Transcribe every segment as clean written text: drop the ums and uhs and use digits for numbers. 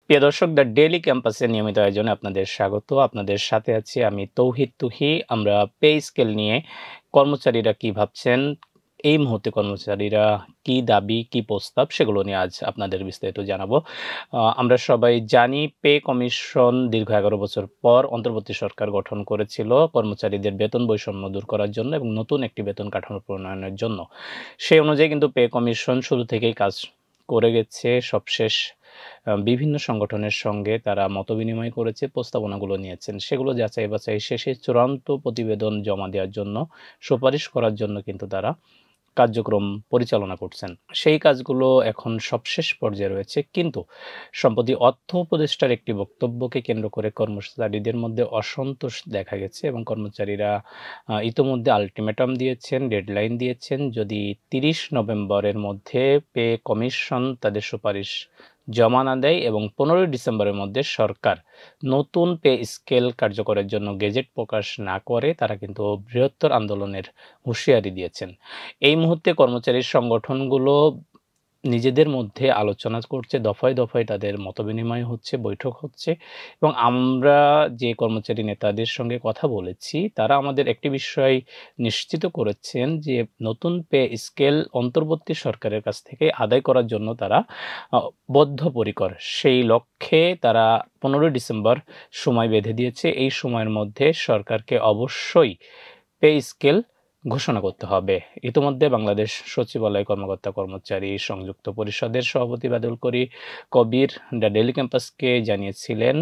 প্রিয় দর্শক, the daily ক্যাম্পাসের নিয়মিত আয়োজনে আপনাদের স্বাগত। আপনাদের সাথে আছি আমি তৌহিদ তুহি। আমরা পে স্কেল নিয়ে কর্মচারীরা কি ভাবছেন, এই মুহূর্তে কর্মচারীরা কি দাবি, কি প্রস্তাব, সেগুলো নিয়ে আজ আপনাদের বিস্তারিত জানাবো। আমরা সবাই জানি পে কমিশন দীর্ঘ ১১ বছর পর অন্তর্বর্তী সরকার গঠন করেছিল কর্মচারীদের বেতন বৈষম্য দূর করার জন্য এবং নতুন একটি বেতন কাঠামো প্রণয়নের জন্য। সেই অনুযায়ী কিন্তু পে কমিশন শুরু থেকেই কাজ করে গেছে। সবশেষ বিভিন্ন সংগঠনের সঙ্গে তারা মতবিনিময় করেছে, প্রস্তাবনাগুলো নিয়েছেন। সেগুলো যাচাই বাছাই শেষে চূড়ান্ত প্রতিবেদন জমা দেওয়ার জন্য, সুপারিশ করার জন্য কিন্তু তারা কার্যক্রম পরিচালনা করছেন। সেই কাজগুলো এখন সবশেষ পর্যায়ে রয়েছে। কিন্তু সম্প্রতি অর্থ উপদেষ্টার একটি বক্তব্যকে কেন্দ্র করে কর্মচারীদের মধ্যে অসন্তোষ দেখা গেছে এবং কর্মচারীরা ইতোমধ্যে আল্টিমেটাম দিয়েছেন, ডেডলাইন দিয়েছেন। যদি ৩০ নভেম্বরের মধ্যে পে কমিশন তাদের সুপারিশ জমা না দেয় এবং ১৫ ডিসেম্বরের মধ্যে সরকার নতুন পে স্কেল কার্যকরের জন্য গেজেট প্রকাশ না করে, তারা কিন্তু বৃহত্তর আন্দোলনের হুঁশিয়ারি দিয়েছেন। এই মুহূর্তে কর্মচারীর সংগঠনগুলো নিজেদের মধ্যে আলোচনা করছে, দফায় দফায় তাদের মতবিনিময় হচ্ছে, বৈঠক হচ্ছে এবং আমরা যে কর্মচারী নেতাদের সঙ্গে কথা বলেছি, তারা আমাদের একটি বিষয় নিশ্চিত করেছেন যে নতুন পে স্কেল অন্তর্বর্তী সরকারের কাছ থেকে আদায় করার জন্য তারা বদ্ধপরিকর। সেই লক্ষ্যে তারা ১৫ ডিসেম্বর সময় বেঁধে দিয়েছে। এই সময়ের মধ্যে সরকারকে অবশ্যই পে স্কেল ঘোষণা করতে হবে। ইতিমধ্যে বাংলাদেশ সচিবালয় কর্মকর্তা কর্মচারী সংযুক্ত পরিষদের সভাপতি বাদল কবির দ্য ডেইলি ক্যাম্পাসকে জানিয়েছিলেন,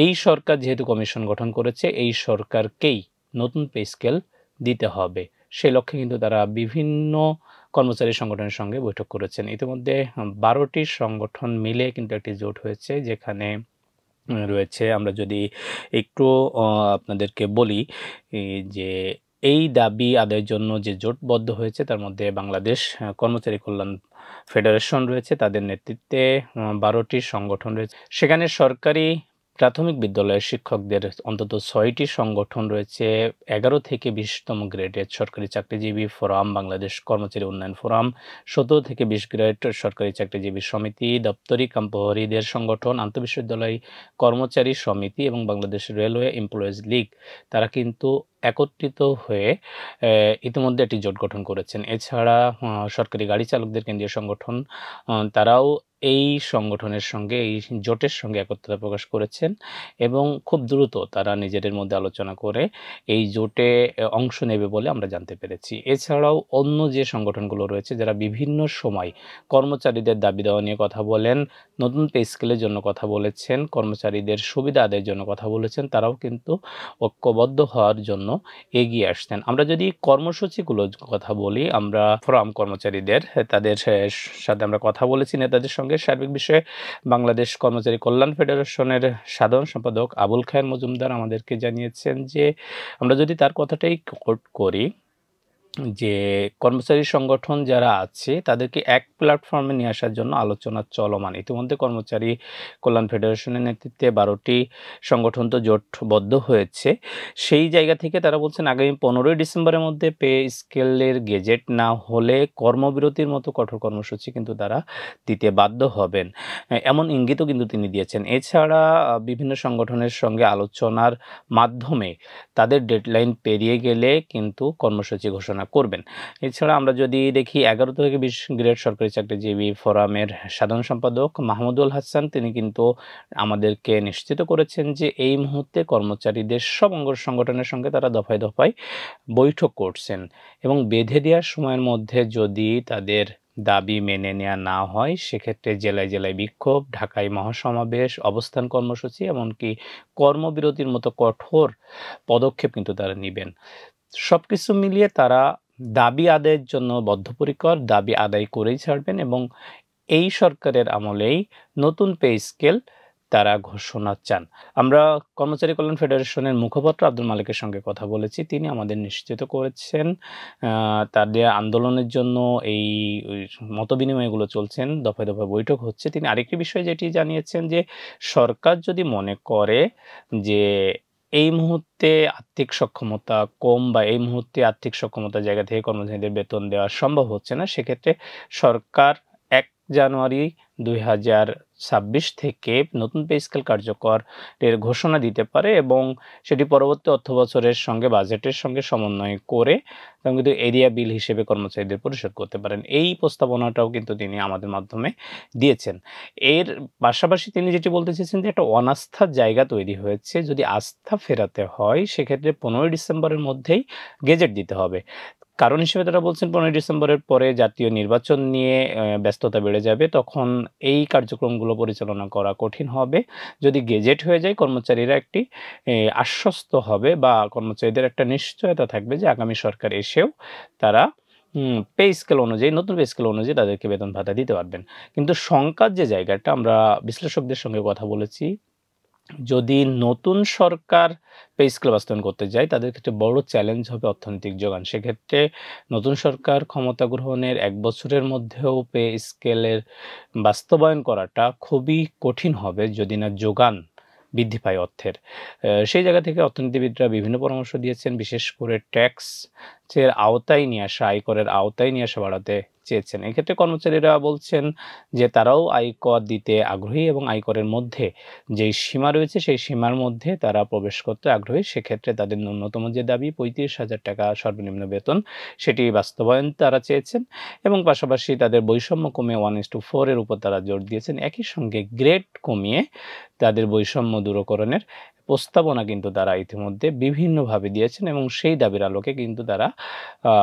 এই সরকার যেহেতু কমিশন গঠন করেছে, এই সরকারকেই নতুন পে স্কেল দিতে হবে। সেই লক্ষ্যে কিন্তু তারা বিভিন্ন কর্মচারী সংগঠনের সঙ্গে বৈঠক করেছেন। ইতিমধ্যে ১২টি সংগঠন মিলে কিন্তু একটি জোট হয়েছে, যেখানে রয়েছে, আমরা যদি একটু আপনাদেরকে বলি যে এই দাবি আদায়ের জন্য যে জোটবদ্ধ হয়েছে, তার মধ্যে বাংলাদেশ কর্মচারী কল্যাণ ফেডারেশন রয়েছে, তাদের নেতৃত্বে ১২টি সংগঠন রয়েছে। সেখানে সরকারি প্রাথমিক বিদ্যালয়ের শিক্ষকদের অন্তত ৬টি সংগঠন রয়েছে। ১১ থেকে ২০তম গ্রেডের সরকারি চাকরিজীবী ফোরাম, বাংলাদেশ কর্মচারী উন্নয়ন ফোরাম, ১৭ থেকে ২০ গ্রেড সরকারি চাকরিজীবী সমিতি, দপ্তরি প্রহরীদের সংগঠন, আন্তঃবিশ্ববিদ্যালয় কর্মচারী সমিতি এবং বাংলাদেশ রেলওয়ে এমপ্লয়িজ লীগ, তারা কিন্তু একত্রিত হয়ে ইতিমধ্যে একটি জোট গঠন করেছেন। এছাড়া সরকারি গাড়ি চালকদের কেন্দ্রীয় সংগঠন, তারাও এই সংগঠনের সঙ্গে, এই জোটের সঙ্গে একত্রতা প্রকাশ করেছেন এবং খুব দ্রুত তারা নিজেদের মধ্যে আলোচনা করে এই জোটে অংশ নেবে বলে আমরা জানতে পেরেছি। এছাড়াও অন্য যে সংগঠনগুলো রয়েছে, যারা বিভিন্ন সময় কর্মচারীদের দাবি দেওয়া নিয়ে কথা বলেন, নতুন পে স্কেলের জন্য কথা বলেছেন, কর্মচারীদের সুবিধা আদায়ের জন্য কথা বলেছেন, তারাও কিন্তু ঐক্যবদ্ধ হওয়ার জন্য এগিয়ে আসছেন। আমরা যদি কর্মসূচিগুলোর কথা বলি, আমরা ফোরাম কর্মচারীদের, তাদের সাথে আমরা কথা বলেছি নেতাদের সঙ্গে। সার্বিক বিষয়ে বাংলাদেশ কর্মচারী কল্যাণ ফেডারেশনের সাধারণ সম্পাদক আবুল খায়ের মজুমদার আমাদেরকে জানিয়েছেন যে, আমরা যদি তার কথাটাই কোট করি, যে কর্মচারী সংগঠন যারা আছে তাদেরকে এক প্ল্যাটফর্মে নিয়ে আসার জন্য আলোচনা চলমান। ইতিমধ্যে কর্মচারী কল্যাণ ফেডারেশনের নেতৃত্বে ১২টি সংগঠন তো জোটবদ্ধ হয়েছে। সেই জায়গা থেকে তারা বলছেন, আগামী ১৫ ডিসেম্বরের মধ্যে পে স্কেলের গেজেট না হলে কর্মবিরতির মতো কঠোর কর্মসূচি কিন্তু তারা দিতে বাধ্য হবেন, এমন ইঙ্গিতও কিন্তু তিনি দিয়েছেন। এছাড়া বিভিন্ন সংগঠনের সঙ্গে আলোচনার মাধ্যমে তাদের ডেডলাইন পেরিয়ে গেলে কিন্তু কর্মসূচি ঘোষণা করবেন। এছাড়া আমরা যদি দেখি, ১১ থেকে ২০ গ্রেড সরকারি চাকরিজীবী ফোরামের সাধারণ সম্পাদক মাহমুদুল হাসান, তিনি কিন্তু আমাদেরকে নিশ্চিত করেছেন যে এই মুহূর্তে কর্মচারীদের সব অঙ্গ সংগঠনের সঙ্গে তারা দফায় দফায় বৈঠক করছেন এবং বেঁধে দেওয়ার সময়ের মধ্যে যদি তাদের দাবি মেনে নেওয়া না হয়, সেক্ষেত্রে জেলায় জেলায় বিক্ষোভ, ঢাকায় মহাসমাবেশ, অবস্থান কর্মসূচি, এমনকি কর্মবিরতির মতো কঠোর পদক্ষেপ কিন্তু তারা নিবেন। সবকিছু মিলিয়ে তারা দাবি আদায়ের জন্য বদ্ধপরিকর, দাবি আদায় করেই ছাড়বেন এবং এই সরকারের আমলেই নতুন পে স্কেল তারা ঘোষণা চান। আমরা কর্মচারী কল্যাণ ফেডারেশনের মুখপাত্র আব্দুল মালিকের সঙ্গে কথা বলেছি। তিনি আমাদের নিশ্চিত করেছেন তাদের আন্দোলনের জন্য এই মতবিনিময়গুলো চলছেন, দফায় দফায় বৈঠক হচ্ছে। তিনি আরেকটি বিষয় যেটি জানিয়েছেন যে, সরকার যদি মনে করে যে এই মুহূর্তে আর্থিক সক্ষমতা কম বা এই মুহূর্তে আর্থিক সক্ষমতার জায়গা থেকে কর্মচারীদের বেতন দেওয়া সম্ভব হচ্ছে না, সেক্ষেত্রে সরকার এক জানুয়ারি ২০২৬ থেকে নতুন পে স্কেল কার্যকরের ঘোষণা দিতে পারে এবং সেটি পরবর্তী অর্থবছরের সঙ্গে বাজেটের সঙ্গে সমন্বয় করে কিন্তু এরিয়া বিল হিসেবে কর্মচারীদের পরিশোধ করতে পারেন। এই প্রস্তাবনাটাও কিন্তু তিনি আমাদের মাধ্যমে দিয়েছেন। এর পাশাপাশি তিনি যেটি বলতে চেয়েছেন যে একটা অনাস্থার জায়গা তৈরি হয়েছে। যদি আস্থা ফেরাতে হয় সেক্ষেত্রে ১৫ই ডিসেম্বরের মধ্যেই গেজেট দিতে হবে। কারণ হিসেবে তারা বলছেন ১৫ই ডিসেম্বরের পরে জাতীয় নির্বাচন নিয়ে ব্যস্ততা বেড়ে যাবে। তখন এই কার্যক্রমগুলো পরিচালনা করা কঠিন হবে। যদি গেজেট হয়ে যায় কর্মচারীরা একটি আশ্বস্ত হবে বা কর্মচারীদের একটা নিশ্চয়তা থাকবে যে আগামী সরকার এসেও তারা পে স্কেল অনুযায়ী নতুন পে স্কেল অনুযায়ী তাদেরকে বেতন ভাতা দিতে পারবেন। কিন্তু শঙ্কার যে জায়গাটা আমরা বিশ্লেষকদের সঙ্গে কথা বলেছি, যদি নতুন সরকার পে স্কেল বাস্তবায়ন করতে যায় তাদের ক্ষেত্রে বড় চ্যালেঞ্জ হবে অর্থনৈতিক যোগান। সেক্ষেত্রে নতুন সরকার ক্ষমতা গ্রহণের ১ বছরের মধ্যেও পে স্কেলের বাস্তবায়ন করাটা খুবই কঠিন হবে যদি না যোগান বৃদ্ধি পায় অর্থের। সেই জায়গা থেকে অর্থনীতিবিদরা বিভিন্ন পরামর্শ দিয়েছেন, বিশেষ করে ট্যাক্সের আওতায় নিয়ে আসা, আয়করের আওতায় নিয়ে আসা বাড়াতে চেয়েছেন। এক্ষেত্রে কর্মচারীরা বলছেন যে তারাও আয়কর দিতে আগ্রহী এবং আয়করের মধ্যে যেই সীমা রয়েছে সেই সীমার মধ্যে তারা প্রবেশ করতে আগ্রহী। সেক্ষেত্রে তাদের ন্যূনতম যে দাবি ৩৫,০০০ টাকা সর্বনিম্ন বেতন সেটি বাস্তবায়ন তারা চেয়েছেন এবং পাশাপাশি তাদের বৈষম্য কমিয়ে 1:4 এর উপর তারা জোর দিয়েছেন। একই সঙ্গে গ্রেড কমিয়ে তাদের বৈষম্য দূরকরণের প্রস্তাবনা কিন্তু তারা ইতিমধ্যে বিভিন্নভাবে দিয়েছেন এবং সেই দাবির আলোকে কিন্তু তারা আ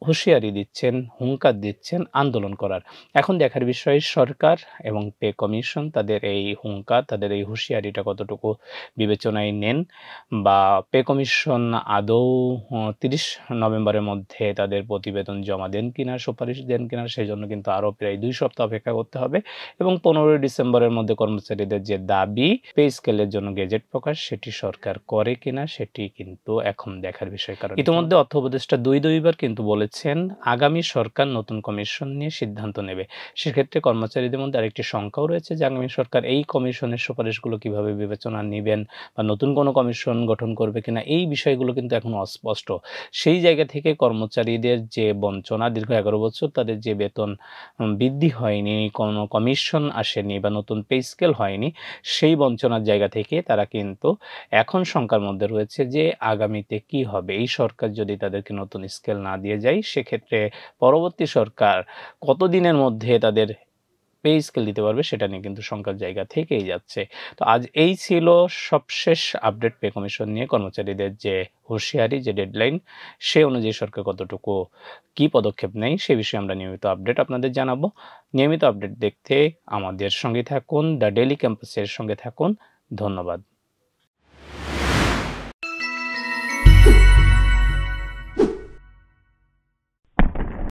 হুঁশিয়ারি দিচ্ছেন, হুঙ্কার দিচ্ছেন আন্দোলন করার। এখন দেখার বিষয় সরকার এবং পে কমিশন তাদের এই হুঙ্কার, তাদের এই হুঁশিয়ারিটা কতটুকু বিবেচনায় নেন বা পে কমিশন আদৌ ৩০ নভেম্বরের মধ্যে তাদের প্রতিবেদন জমা দেন কিনা, সুপারিশ দেন কিনা সেজন্য কিন্তু আরও প্রায় ২ সপ্তাহ অপেক্ষা করতে হবে এবং ১৫ই ডিসেম্বরের মধ্যে কর্মচারীদের যে দাবি পে স্কেলের জন্য গেজেট প্রকাশ সেটি সরকার করে কিনা সেটি কিন্তু এখন দেখার বিষয়। কারণ ইতিমধ্যে অর্থ উপদেষ্টা দুইবার কিন্তু বলেছেন আগামী সরকার নতুন কমিশন নিয়ে সিদ্ধান্ত নেবে। সেক্ষেত্রে কর্মচারীদের মধ্যে আরেকটি শঙ্কাও রয়েছে যে আগামী সরকার এই কমিশনের সুপারিশগুলো কিভাবে বিবেচনা নিবেন বা নতুন কোনো কমিশন গঠন করবে কিনা এই বিষয়গুলো কিন্তু এখনো অস্পষ্ট। সেই জায়গা থেকে কর্মচারীদের যে বঞ্চনা দীর্ঘ ১১ বছর তাদের যে বেতন বৃদ্ধি হয়নি, কোনো কমিশন আসেনি বা নতুন পে স্কেল হয়নি, সেই বঞ্চনার জায়গা থেকে তারা কিন্তু এখন শঙ্কার মধ্যে রয়েছে যে আগামীতে কি হবে? এই সরকার যদি তাদেরকে নতুন স্কেল না দিয়ে যায় সেক্ষেত্রে পরবর্তী সরকার কতদিনের মধ্যে তাদের পে স্কেল দিতে পারবে সেটা নিয়ে কিন্তু শঙ্কার জায়গা থেকেই যাচ্ছে। তো আজ এই ছিল সবশেষ আপডেট পে কমিশন নিয়ে কর্মচারীদের যে হুঁশিয়ারি, যে ডেডলাইন সে অনুযায়ী সরকার কতটুকু কি পদক্ষেপ নেয় সে বিষয়ে আমরা নিয়মিত আপডেট আপনাদের জানাবো। নিয়মিত আপডেট দেখতে আমাদের সঙ্গে থাকুন, দ্য ডেইলি ক্যাম্পাসের সঙ্গে থাকুন। ধন্যবাদ।